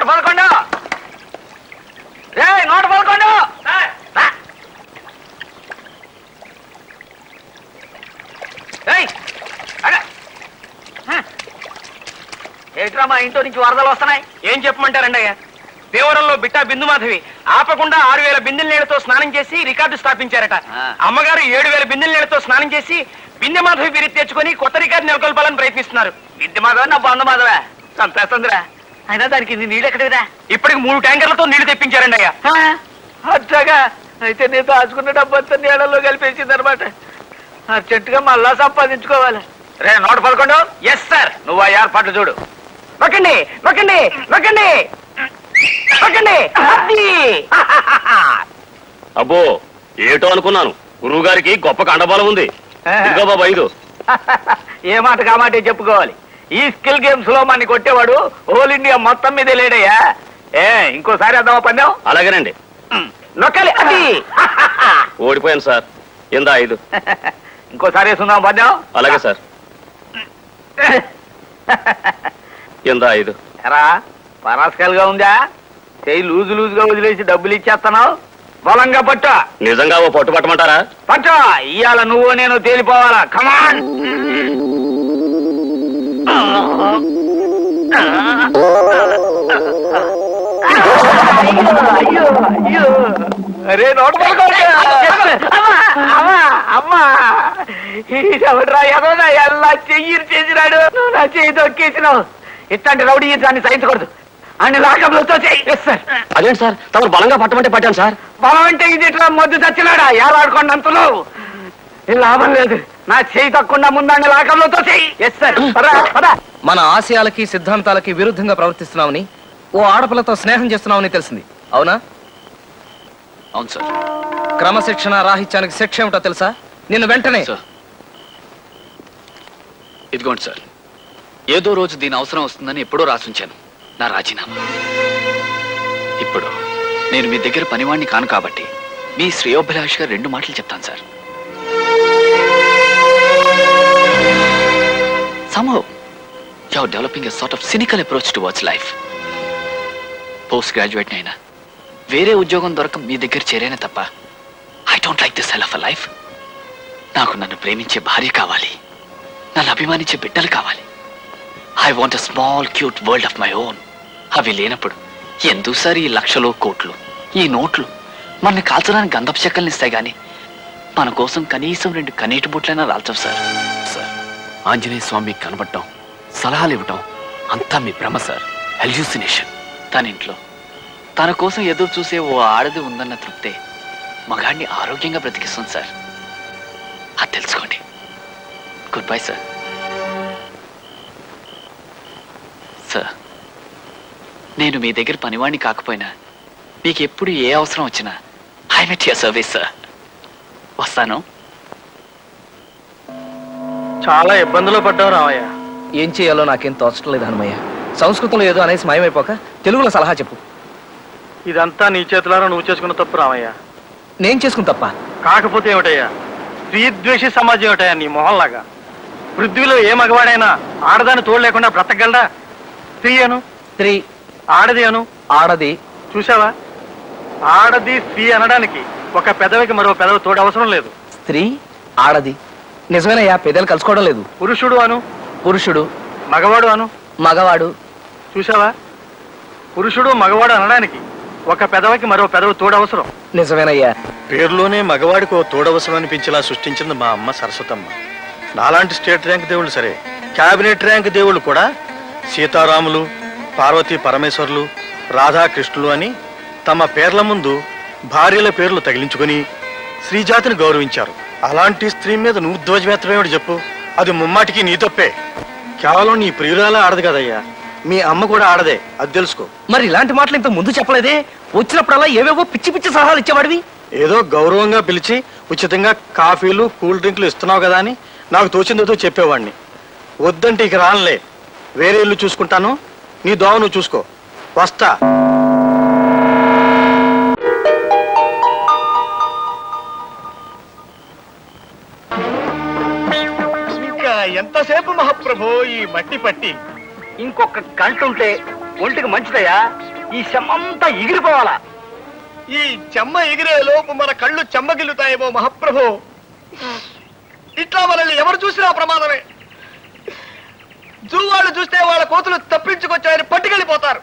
11 రే 111 ఏట్రా మా ఇంట్లో నుంచి వరదలు వస్తున్నాయి. ఏం చెప్పమంటారండి అయ్యా, దేవరంలో బిట్టా బిందు మాధవి ఆపకుండా 6000 బిందెల నీళ్లతో స్నానం చేసి రికార్డు స్థాపించారట. అమ్మగారు 7000 బిందెల నీళ్లతో స్నానం చేసి బిందె మాధవి బిరి తెచ్చుకొని కొత్త రికార్డు నెలకొల్పాలని ప్రయత్నిస్తున్నారు. బిందె మాధవ నా బంధు మాధవా చంపేస్తుందిరా. అయినా దానికి నీళ్ళు ఎక్కడరా? ఇప్పటికి 3 ట్యాంకర్లతో నీళ్లు తెప్పించారండి అయ్యా. అట్లాగా అయితే నేను దాచుకున్న డబ్బంతా నీళ్ళలో కలిపేసింది అనమాట. అర్జెంటుగా మళ్ళా సంపాదించుకోవాలి. రే 111. Yes sir. నువ్వు ఆ ఏర్పాట్లు చూడు. నొక్కండి నొక్కండి నొక్కండి నొక్కండి. అబ్బో ఏటో అనుకున్నాను, గురువు గారికి గొప్ప కండబలం ఉంది. ఇదిగో బాబా 5. ఏ మాట కామాటే చెప్పుకోవాలి. ఈ స్కిల్ గేమ్స్ లో మన కొట్టేవాడు హోల్ ఇండియా మొత్తం మీద లేడయ్యా. ఇంకోసారి అద్దామా పందెం? అలాగేనండి. నొక్కాలి. అది ఓడిపోయాను సార్. ఎందా 5. ఇంకోసారి వేసుకుందాం పందెం? అలాగే సార్. ఎందా 5. ఎరా పరాస్కల్గా ఉందా? చేయి లూజుగా వదిలేసి డబ్బులు ఇచ్చేస్తున్నావు. బలంగా పట్టు. నిజంగా ఓ పట్టు పట్టమంటారా? పట్టు. ఇవాళ నువ్వు నేను తేలిపోవాలా. కమాన్. అరే అమ్మా ఎవడ్రా ఎదోనా ఎలా చెయ్యి చేసినాడు. నువ్వు నా చెయ్యి దొక్కేసినావు. ఇట్లాంటి రౌడీ దాన్ని సహించకూడదు. అన్ని లాకంలో సార్. అదేంటి సార్, తమరు బలంగా పట్టమంటే పట్టాను సార్. బలం అంటే ఇది ఇట్లా మొద్దు చచ్చినాడా? ఏలాడుకోండి అంతలో లాభం లేదు. నా చేయి తక్కువ ముందాన్ని లాకంలో మన ఆశయాలకి సిద్ధాంతాలకి విరుద్ధంగా ప్రవర్తిస్తున్నామని ఓ ఆడపిల్లతో స్నేహం చేస్తున్నామని తెలిసింది, అవునా? అవును సార్. క్రమశిక్షణ రాహిత్యానికి శిక్ష ఏమిటో తెలుసా? నిన్ను వెంటనే ఇదిగోండి సార్, ఏదో రోజు దీని అవసరం వస్తుందని ఎప్పుడో రాసుంచాను నా రాజీనామా. ఇప్పుడు నేను మీ దగ్గర పనివాణ్ణి కాను కాబట్టి మీ శ్రేయోభిలాష్గా 2 మాటలు చెప్తాను sir. Somehow, you're developing a sort of cynical approach towards life. Post graduate అయినా వేరే ఉద్యోగం దొరక మీ దగ్గర చేరేనే తప్ప I don't like this hell of a life. నాకు నన్ను ప్రేమించే భార్య కావాలి, నన్ను అభిమానించే బిడ్డలు కావాలి. I want a small cute world of my own. అవి లేనప్పుడు ఎందుకు సార్ ఈ లక్షలు కోట్లు, ఈ నోట్లు మనల్ని కాల్చడానికి గంధపు చెక్కల్ని ఇస్తాయి కానీ మన కోసం కనీసం 2 కన్నీటి బొట్లైనా రాల్చవు సార్. సార్, ఆంజనేయ స్వామి కనబడటం, సలహాలు ఇవ్వటం అంతా మీ భ్రమ సార్, హెల్యూసినేషన్. తన ఇంట్లో తన కోసం ఎదురు చూసే ఓ ఆడది ఉందన్న తృప్తే మగాడిని ఆరోగ్యంగా బ్రతికిస్తుంది సార్. అది తెలుసుకోండి. Good bye sir. సార్, నేను మీ దగ్గర పనివాణ్ణి కాకపోయినా మీకు ఎప్పుడు ఏ అవసరం వచ్చినా I met your service sir. వస్తాను. చాలా ఇబ్బందులు పడ్డావు రామయ్య. ఏం చేయాలో నాకేం తోచడం లేదు హనుమయ్య. సంస్కృతంలో ఏదో అనేసి మాయమైపోక తెలుగులో సలహా చెప్పు. ఇదంతా నీ చేతులారా నువ్వు చేసుకున్న తప్పు రామయ్య. నేను చేసుకున్న తప్ప కాకపోతే ఏమిటయ్యా, స్త్రీద్వేషి సమాజం ఏమిటయ్యా నీ మొహంలాగా. పృథ్వీలో ఏ మగవాడైనా ఆడదాన్ని తోడు లేకుండా బ్రతకగలడా? స్త్రీ అను, స్త్రీ. ఆడది అను, ఆడది. చూసావా, ఆడది స్త్రీ అనడానికి ఒక పెదవికి మరో పెదవి తోడు అవసరం లేదు. స్త్రీ, ఆడది. నిజమేనయ్యా, పెద్దలు కలుసుకోవడం లేదు. పురుషుడు అను, పురుషుడు. మగవాడు అను, మగవాడు. చూసావా, పురుషుడు మగవాడు అనడానికి ఒక పెదవికి మరో పెదవి తోడు అవసరం. నిజమేనయ్యా. పేరులోనే మగవాడికి ఓ తోడవసరం అనిపించేలా సృష్టించింది మా అమ్మ సరస్వతమ్మ. నాలాంటి స్టేట్ ర్యాంక్ దేవుళ్ళు సరే, క్యాబినెట్ ర్యాంక్ దేవుళ్ళు కూడా సీతారాములు, పార్వతీ పరమేశ్వర్లు, రాధాకృష్ణులు అని తమ పేర్ల ముందు భార్యల పేర్లు తగిలించుకుని స్త్రీజాతిని గౌరవించారు. అలాంటి స్త్రీ మీద నువ్వు ధ్వజమెత్తమేమిటి చెప్పు? అది ముమ్మాటికి నీ తప్పే. కేవలం నీ ప్రియురాలే ఆడదు కదయ్యా, మీ అమ్మ కూడా ఆడదే, అది తెలుసుకో. మరి ఇలాంటి మాటలు ఇంత ముందు చెప్పలేదే? వచ్చినప్పుడల్లా ఏవేవో పిచ్చి పిచ్చి సలహాలు ఇచ్చేవాడివి. ఏదో గౌరవంగా పిలిచి ఉచితంగా కాఫీలు కూల్ డ్రింకులు ఇస్తున్నావు కదా అని నాకు తోచిందేదో చెప్పేవాడిని. వద్దంటే ఇక రానులే, వేరే ఇల్లు చూసుకుంటాను, నీ దోవ నువ్వు చూసుకో, వస్తా. ఇంకా ఎంతసేపు మహాప్రభు ఈ మట్టి పట్టి? ఇంకొక గంట ఉంటే ఒంటికి మంచిదయ్యా. ఈ శమంతా ఎగిరిపోవాలా. ఈ చెమ్మ ఎగిరే లోపు మన కళ్ళు చెమ్మగిల్లుతాయేమో మహాప్రభు. ఇట్లా మనల్ని ఎవరు చూసినా ప్రమాదమే. జూ వాళ్ళు చూస్తే వాళ్ళ కోతులు తప్పించుకొచ్చాయని పట్టుకెళ్ళిపోతారు.